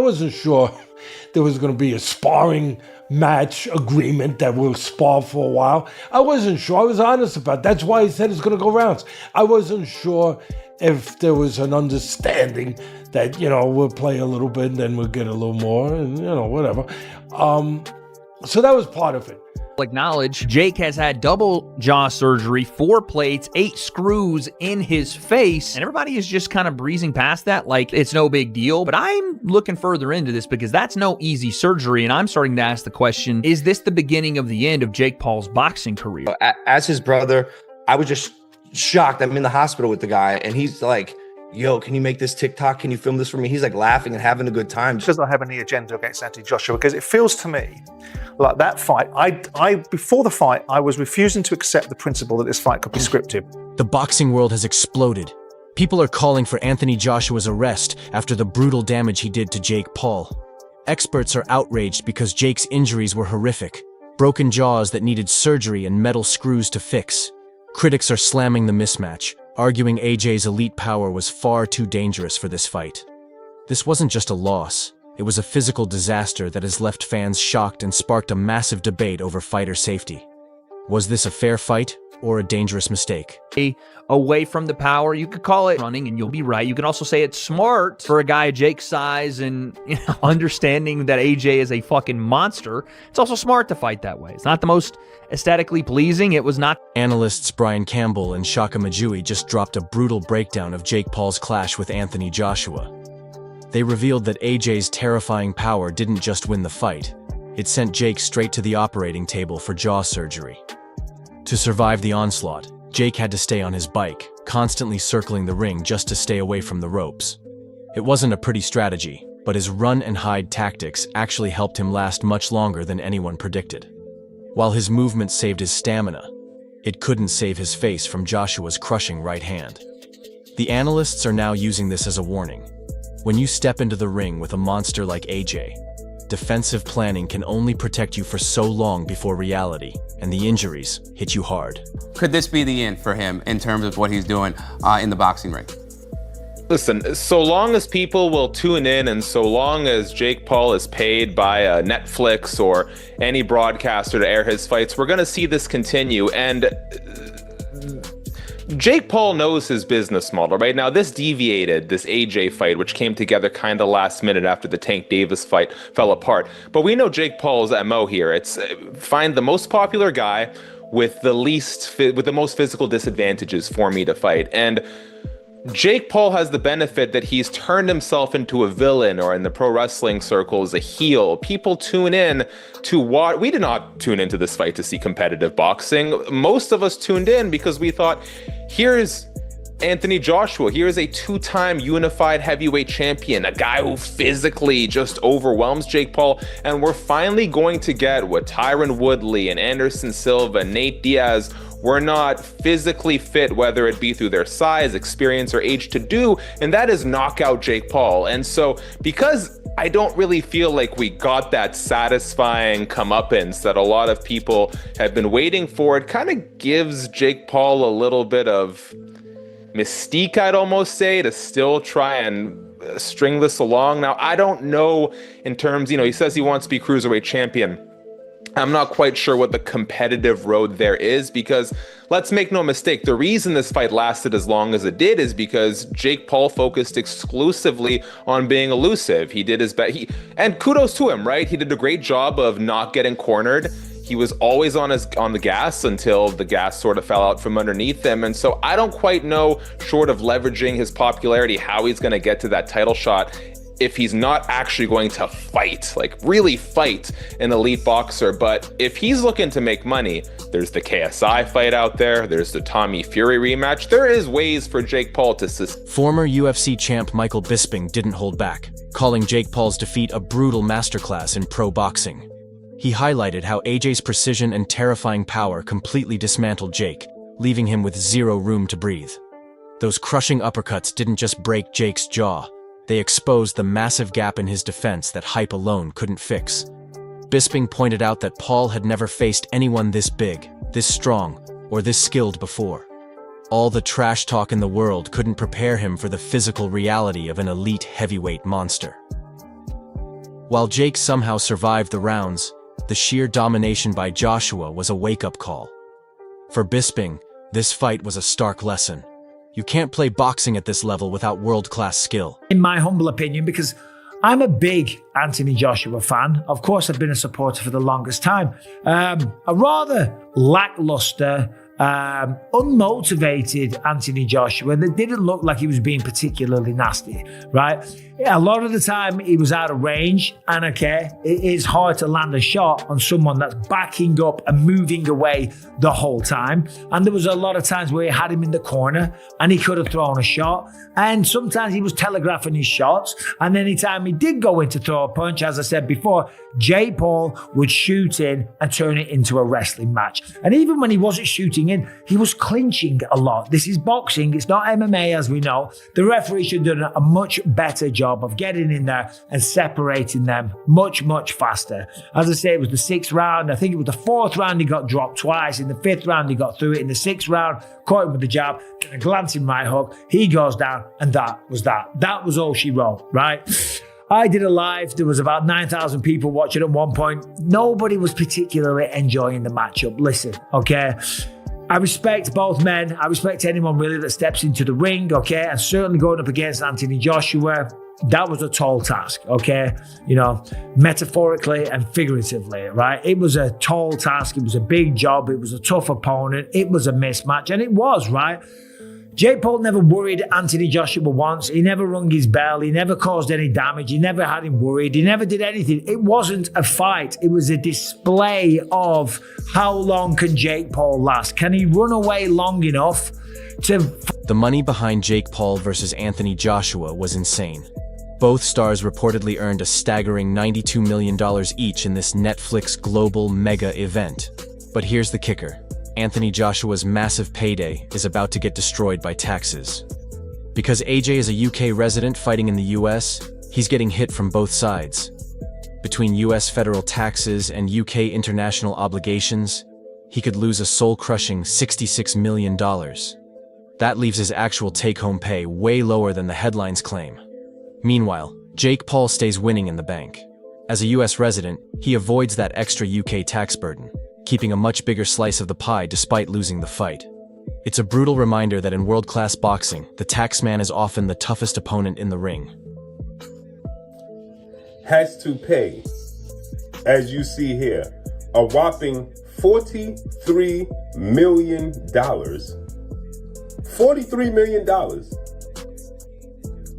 wasn't sure there was going to be a sparring match agreement that we'll spar for a while. I wasn't sure. I was honest about it. That's why he said it's going to go rounds. I wasn't sure if there was an understanding that, we'll play a little bit and then we'll get a little more and, whatever. So that was part of it. Acknowledge Jake has had double jaw surgery, 4 plates, 8 screws in his face, and everybody is just kind of breezing past that like it's no big deal. But I'm looking further into this because that's no easy surgery, and I'm starting to ask the question, is this the beginning of the end of Jake Paul's boxing career? As his brother, I was just shocked. I'm in the hospital with the guy, and he's like, yo, can you make this TikTok? Can you film this for me? He's like laughing and having a good time. Does not have any agenda against Anthony Joshua, because it feels to me like that fight, I before the fight, I was refusing to accept the principle that this fight could be scripted. The boxing world has exploded. People are calling for Anthony Joshua's arrest after the brutal damage he did to Jake Paul. Experts are outraged because Jake's injuries were horrific, broken jaws that needed surgery and metal screws to fix. Critics are slamming the mismatch, arguing AJ's elite power was far too dangerous for this fight. This wasn't just a loss. It was a physical disaster that has left fans shocked and sparked a massive debate over fighter safety. Was this a fair fight or a dangerous mistake? Away from the power, you could call it running, and you'll be right. You can also say it's smart for a guy Jake's size and understanding that AJ is a fucking monster. It's also smart to fight that way. It's not the most aesthetically pleasing. It was not. Analysts Brian Campbell and Shaka Majui just dropped a brutal breakdown of Jake Paul's clash with Anthony Joshua. They revealed that AJ's terrifying power didn't just win the fight. It sent Jake straight to the operating table for jaw surgery. To survive the onslaught, Jake had to stay on his bike, constantly circling the ring just to stay away from the ropes. It wasn't a pretty strategy, but his run and hide tactics actually helped him last much longer than anyone predicted. While his movement saved his stamina, it couldn't save his face from Joshua's crushing right hand. The analysts are now using this as a warning. When you step into the ring with a monster like AJ, defensive planning can only protect you for so long before reality and the injuries hit you hard. Could this be the end for him in terms of what he's doing in the boxing ring? Listen, so long as people will tune in and so long as Jake Paul is paid by Netflix or any broadcaster to air his fights, we're going to see this continue. And Jake Paul knows his business model, right? Now, this deviated, this AJ fight, which came together kind of last minute after the Tank Davis fight fell apart. But we know Jake Paul's MO here. It's find the most popular guy with the most physical disadvantages for me to fight. And Jake Paul has the benefit that he's turned himself into a villain, or in the pro wrestling circles, a heel. People tune in to watch. We did not tune into this fight to see competitive boxing. Most of us tuned in because we thought, here's Anthony Joshua. Here's a 2-time unified heavyweight champion, a guy who physically just overwhelms Jake Paul. And we're finally going to get what Tyron Woodley and Anderson Silva, Nate Diaz were not physically fit, whether it be through their size, experience, or age, to do, and that is knock out Jake Paul. And so, because I don't really feel like we got that satisfying comeuppance that a lot of people have been waiting for, it kind of gives Jake Paul a little bit of mystique, I'd almost say, to still try and string this along. Now, I don't know in terms, he says he wants to be cruiserweight champion. I'm not quite sure what the competitive road there is, because let's make no mistake, the reason this fight lasted as long as it did is because Jake Paul focused exclusively on being elusive. He did his best, and kudos to him, right? He did a great job of not getting cornered. He was always on the gas until the gas sort of fell out from underneath him. And so I don't quite know, short of leveraging his popularity, how he's going to get to that title shot if he's not actually going to fight, like really fight an elite boxer. But if he's looking to make money, there's the KSI fight out there, there's the Tommy Fury rematch. There is ways for Jake Paul to Former UFC champ Michael Bisping didn't hold back, calling Jake Paul's defeat a brutal masterclass in pro boxing. He highlighted how AJ's precision and terrifying power completely dismantled Jake, leaving him with zero room to breathe. Those crushing uppercuts didn't just break Jake's jaw, they exposed the massive gap in his defense that hype alone couldn't fix. Bisping pointed out that Paul had never faced anyone this big, this strong, or this skilled before. All the trash talk in the world couldn't prepare him for the physical reality of an elite heavyweight monster. While Jake somehow survived the rounds, the sheer domination by Joshua was a wake-up call. For Bisping, this fight was a stark lesson. You can't play boxing at this level without world-class skill. In my humble opinion, because I'm a big Anthony Joshua fan. Of course, I've been a supporter for the longest time. A rather lackluster, unmotivated Anthony Joshua that didn't look like he was being particularly nasty, right? Yeah, a lot of the time he was out of range, and okay, it is hard to land a shot on someone that's backing up and moving away the whole time. And there was a lot of times where he had him in the corner and he could have thrown a shot. And sometimes he was telegraphing his shots. And anytime he did go in to throw a punch, as I said before, Jake Paul would shoot in and turn it into a wrestling match. And even when he wasn't shooting in, he was clinching a lot. This is boxing. It's not MMA, as we know. The referee should have done a much better job of getting in there and separating them much, much faster. As I say, it was the 6th round. I think it was the 4th round he got dropped twice. In the 5th round, he got through it. In the 6th round, caught him with the jab, a glancing right hook. He goes down, and that was that. That was all she wrote, right? I did a live. There was about 9,000 people watching at one point. Nobody was particularly enjoying the matchup. Listen, okay? I respect both men. I respect anyone really that steps into the ring, okay? And certainly going up against Anthony Joshua, that was a tall task, okay? You know, metaphorically and figuratively, right? It was a tall task. It was a big job. It was a tough opponent. It was a mismatch, and it was, right? Jake Paul never worried Anthony Joshua once. He never rung his bell. He never caused any damage. He never had him worried. He never did anything. It wasn't a fight. It was a display of how long can Jake Paul last? Can he run away long enough to... The money behind Jake Paul versus Anthony Joshua was insane. Both stars reportedly earned a staggering $92 million each in this Netflix global mega event. But here's the kicker. Anthony Joshua's massive payday is about to get destroyed by taxes. Because AJ is a UK resident fighting in the US, he's getting hit from both sides. Between US federal taxes and UK international obligations, he could lose a soul-crushing $66 million. That leaves his actual take-home pay way lower than the headlines claim. Meanwhile, Jake Paul stays winning in the bank. As a US resident, he avoids that extra UK tax burden, keeping a much bigger slice of the pie despite losing the fight. It's a brutal reminder that in world-class boxing, the taxman is often the toughest opponent in the ring. Has to pay, as you see here, a whopping $43 million. $43 million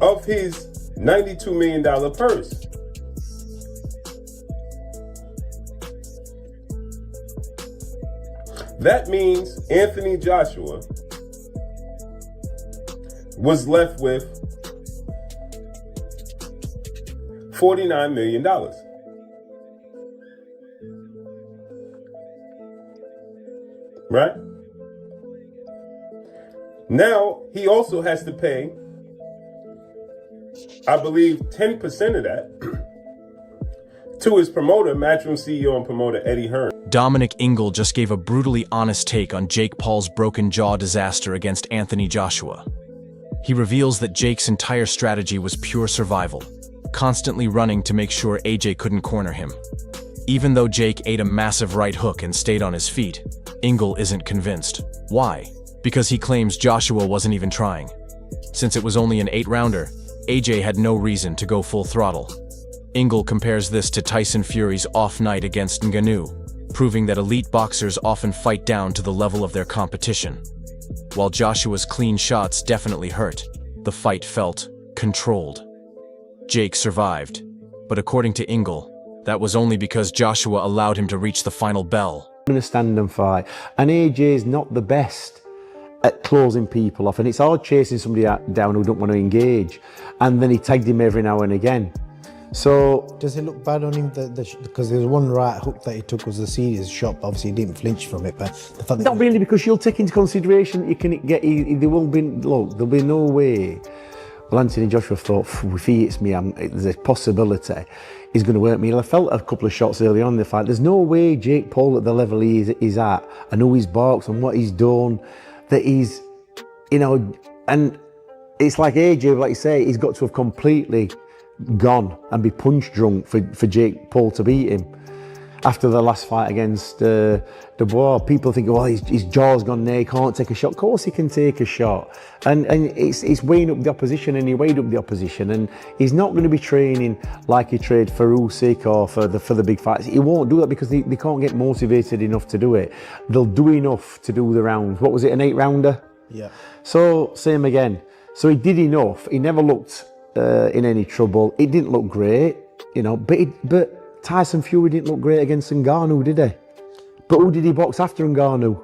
of his $92 million purse. That means Anthony Joshua was left with $49 million. Right? Now, he also has to pay, I believe, 10% of that to his promoter, Matchroom CEO and promoter Eddie Hearn. Dominic Ingle just gave a brutally honest take on Jake Paul's broken jaw disaster against Anthony Joshua. He reveals that Jake's entire strategy was pure survival, constantly running to make sure AJ couldn't corner him. Even though Jake ate a massive right hook and stayed on his feet, Ingle isn't convinced. Why? Because he claims Joshua wasn't even trying. Since it was only an 8-rounder, AJ had no reason to go full throttle. Ingle compares this to Tyson Fury's off night against Ngannou, proving that elite boxers often fight down to the level of their competition. While Joshua's clean shots definitely hurt, the fight felt controlled. Jake survived, but according to Ingle, that was only because Joshua allowed him to reach the final bell. In a stand and fight, and AJ's not the best at closing people off, and it's hard chasing somebody down who don't want to engage, and then he tagged him every now and again. So does it look bad on him because there's one right hook that he took was a serious shot, but obviously he didn't flinch from it, but the fact that not really, because you'll take into consideration you can get there won't be there'll be no way. Well, Anthony Joshua thought, if he hits me, there's a possibility he's going to hurt me. I felt a couple of shots early on in the fight. There's no way Jake Paul at the level he's at, I know he's boxed and what he's done, that he's, you know, and it's like AJ, like you say, he's got to have completely gone and be punch drunk for Jake Paul to beat him. After the last fight against Dubois, people think, well, his jaw's gone there, he can't take a shot. Of course he can take a shot. And it's weighing up the opposition, and he weighed up the opposition. And he's not going to be training like he trained for Usyk or for the big fights. He won't do that because they can't get motivated enough to do it. They'll do enough to do the rounds. What was it, an 8-rounder? Yeah. So, same again. So he did enough. He never looked in any trouble. It didn't look great, you know, but Tyson Fury didn't look great against Ngannou, did he? But who did he box after Ngannou?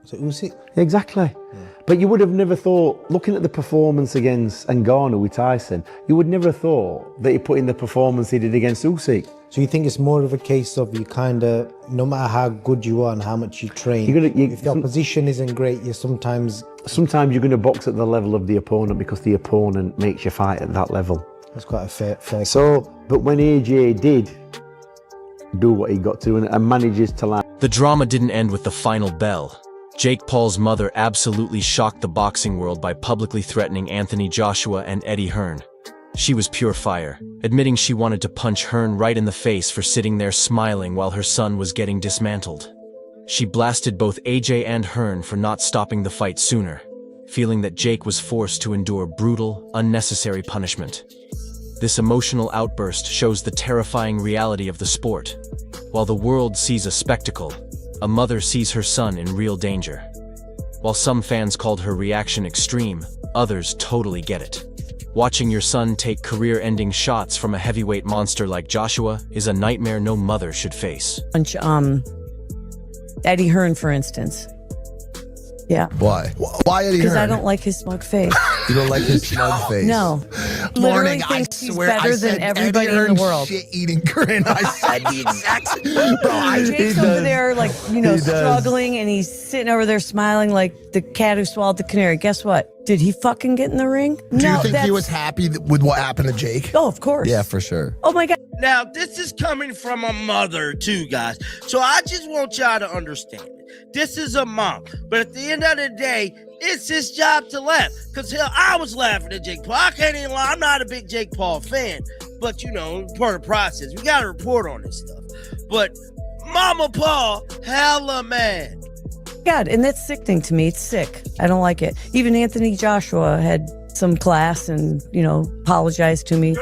So Usyk? Exactly. Yeah. But you would have never thought, looking at the performance against Ngannou with Tyson, you would never have thought that he put in the performance he did against Usyk. So you think it's more of a case of you kind of, no matter how good you are and how much you train, if the opposition isn't great, you sometimes you're going to box at the level of the opponent because the opponent makes you fight at that level. That's quite a fair. So, but when AJ did do what he got to and manages to land. The drama didn't end with the final bell. Jake Paul's mother absolutely shocked the boxing world by publicly threatening Anthony Joshua and Eddie Hearn. She was pure fire, admitting she wanted to punch Hearn right in the face for sitting there smiling while her son was getting dismantled. She blasted both AJ and Hearn for not stopping the fight sooner, feeling that Jake was forced to endure brutal, unnecessary punishment. This emotional outburst shows the terrifying reality of the sport. While the world sees a spectacle, a mother sees her son in real danger. While some fans called her reaction extreme, others totally get it. Watching your son take career-ending shots from a heavyweight monster like Joshua is a nightmare no mother should face. Eddie Hearn, for instance. Yeah. Why? Why Eddie Hearn? Because I don't like his smug face. You don't like his smug face? No. Literally thinks he's better than everybody in the world. Shit-eating grin. I said the exact same. Bro, Jake's over there, like, struggling, and he's sitting over there smiling like the cat who swallowed the canary. Guess what? Did he fucking get in the ring? Do you think he was happy with what happened to Jake? Oh, of course. Yeah, for sure. Oh my God. Now, this is coming from a mother, too, guys. So I just want y'all to understand it. This is a mom. But at the end of the day, it's his job to laugh. Because, hell, I was laughing at Jake Paul. I can't even lie. I'm not a big Jake Paul fan. But, you know, part of the process. We got to report on this stuff. But Mama Paul, hella mad. God, and that's sickening to me. It's sick. I don't like it. Even Anthony Joshua had some class and, you know, apologized to me.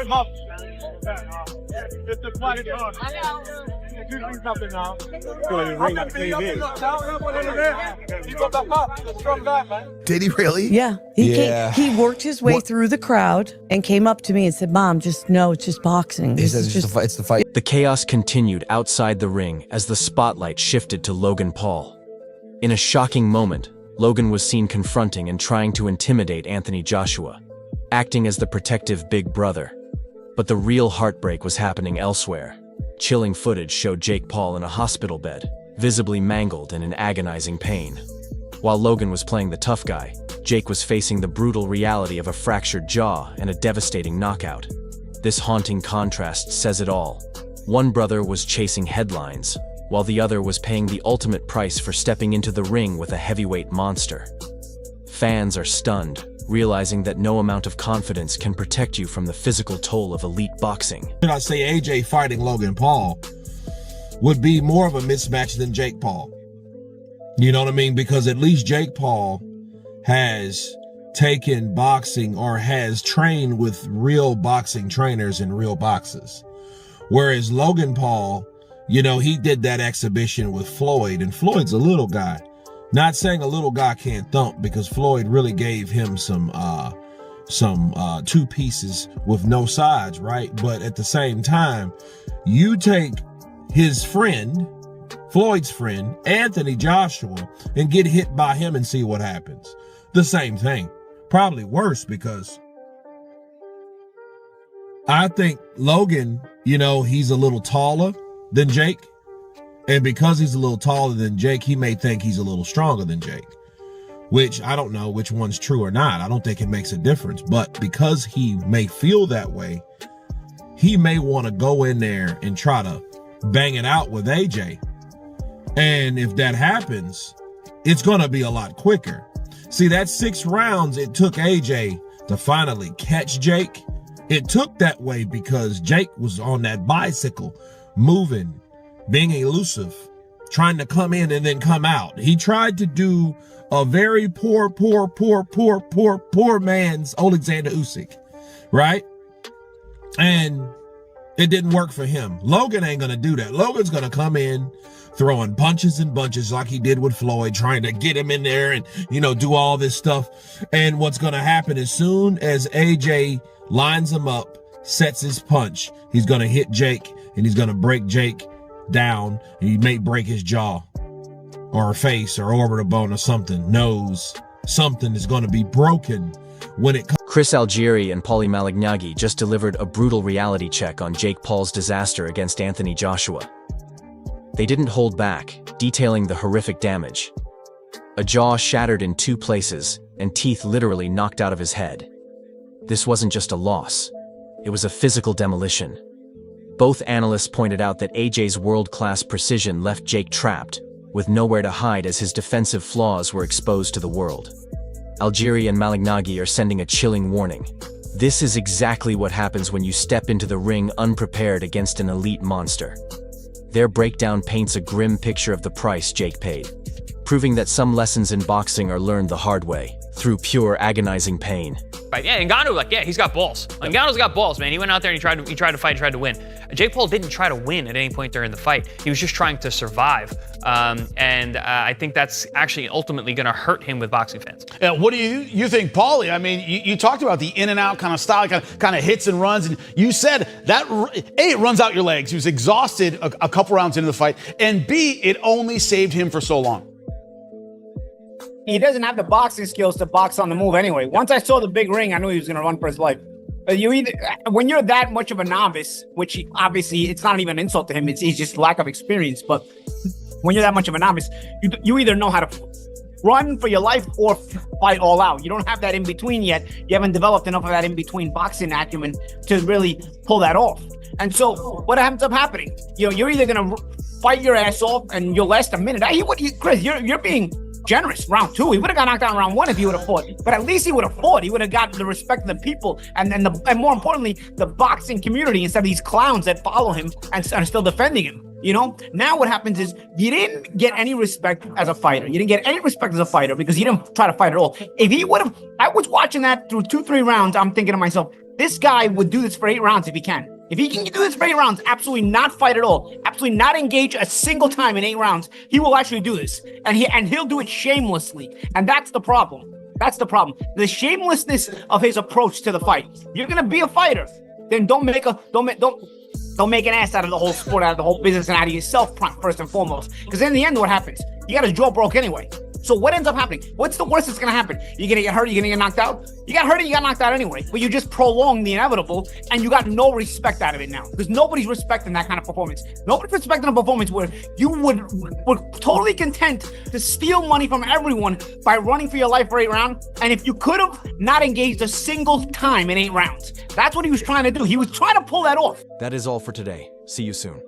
Did he really? Yeah. He worked his way through the crowd and came up to me and said, Mom, it's just boxing. He says it's the fight. The chaos continued outside the ring as the spotlight shifted to Logan Paul. In a shocking moment, Logan was seen confronting and trying to intimidate Anthony Joshua, acting as the protective big brother. But the real heartbreak was happening elsewhere. Chilling footage showed Jake Paul in a hospital bed, visibly mangled and in agonizing pain. While Logan was playing the tough guy, Jake was facing the brutal reality of a fractured jaw and a devastating knockout. This haunting contrast says it all. One brother was chasing headlines, while the other was paying the ultimate price for stepping into the ring with a heavyweight monster. Fans are stunned, realizing that no amount of confidence can protect you from the physical toll of elite boxing. I'd say AJ fighting Logan Paul would be more of a mismatch than Jake Paul. You know what I mean? Because at least Jake Paul has taken boxing or has trained with real boxing trainers in real boxes. Whereas Logan Paul, you know, he did that exhibition with Floyd, and Floyd's a little guy. Not saying a little guy can't thump, because Floyd really gave him some two pieces with no sides, right? But at the same time, you take his friend, Floyd's friend, Anthony Joshua, and get hit by him and see what happens. The same thing. Probably worse, because I think Logan, you know, he's a little taller than Jake. And because he's a little taller than Jake, he may think he's a little stronger than Jake, which I don't know which one's true or not. I don't think it makes a difference. But because he may feel that way, he may want to go in there and try to bang it out with AJ. And if that happens, it's going to be a lot quicker. See, that 6 rounds it took AJ to finally catch Jake It took that way because Jake was on that bicycle, moving, being elusive, trying to come in and then come out. He tried to do a very poor man's Alexander Usyk, right? And it didn't work for him. Logan ain't gonna do that. Logan's gonna come in throwing punches and bunches like he did with Floyd, trying to get him in there and, you know, do all this stuff. And what's gonna happen as soon as AJ lines him up, sets his punch, he's gonna hit Jake and he's gonna break Jake down, and he may break his jaw or face or orbital bone or something. Nose. Something is gonna be broken when it comes. Chris Algieri and Paulie Malignaggi just delivered a brutal reality check on Jake Paul's disaster against Anthony Joshua. They didn't hold back, detailing the horrific damage. A jaw shattered in 2 places, and teeth literally knocked out of his head. This wasn't just a loss. It was a physical demolition. Both analysts pointed out that AJ's world-class precision left Jake trapped, with nowhere to hide as his defensive flaws were exposed to the world. Algieri and Malignaggi are sending a chilling warning. This is exactly what happens when you step into the ring unprepared against an elite monster. Their breakdown paints a grim picture of the price Jake paid, proving that some lessons in boxing are learned the hard way, through pure agonizing pain. Right, yeah, Ngannou, he's got balls. Ngannou's got balls, man. He went out there and he tried to fight, tried to win. Jake Paul didn't try to win at any point during the fight. He was just trying to survive. I think that's actually ultimately going to hurt him with boxing fans. What do you think, Paulie? I mean, you talked about the in and out kind of style, kind of hits and runs, and you said that A, it runs out your legs. He was exhausted a couple rounds into the fight, and B, it only saved him for so long. He doesn't have the boxing skills to box on the move anyway. Once I saw the big ring, I knew he was going to run for his life. When you're that much of a novice, which obviously it's not even an insult to him, it's just lack of experience. But when you're that much of a novice, you either know how to run for your life or fight all out. You don't have that in between yet. You haven't developed enough of that in between boxing acumen to really pull that off. And so what ends up happening? You're either going to fight your ass off and you'll last a minute. Chris, you're being generous. Round 2, he would have got knocked down round 1 if he would have fought. But at least he would have fought. He would have got the respect of the people and more importantly, the boxing community instead of these clowns that follow him and are still defending him. Now what happens is you didn't get any respect as a fighter. You didn't get any respect as a fighter because you didn't try to fight at all. If he would have, I was watching that through 2-3 rounds. I'm thinking to myself, this guy would do this for 8 rounds if he can. If he can do this for 8 rounds, absolutely not fight at all, absolutely not engage a single time in 8 rounds, he will actually do this. And he'll do it shamelessly. And that's the problem. That's the problem. The shamelessness of his approach to the fight. You're gonna be a fighter, then don't make an ass out of the whole sport, out of the whole business, and out of yourself first and foremost. Because in the end, what happens? You got his jaw broke anyway. So what ends up happening? What's the worst that's going to happen? You're going to get hurt, you're going to get knocked out? You got hurt and you got knocked out anyway. But you just prolonged the inevitable and you got no respect out of it now. Because nobody's respecting that kind of performance. Nobody's respecting a performance where you would totally content to steal money from everyone by running for your life for 8 rounds. And if you could have not engaged a single time in 8 rounds, that's what he was trying to do. He was trying to pull that off. That is all for today. See you soon.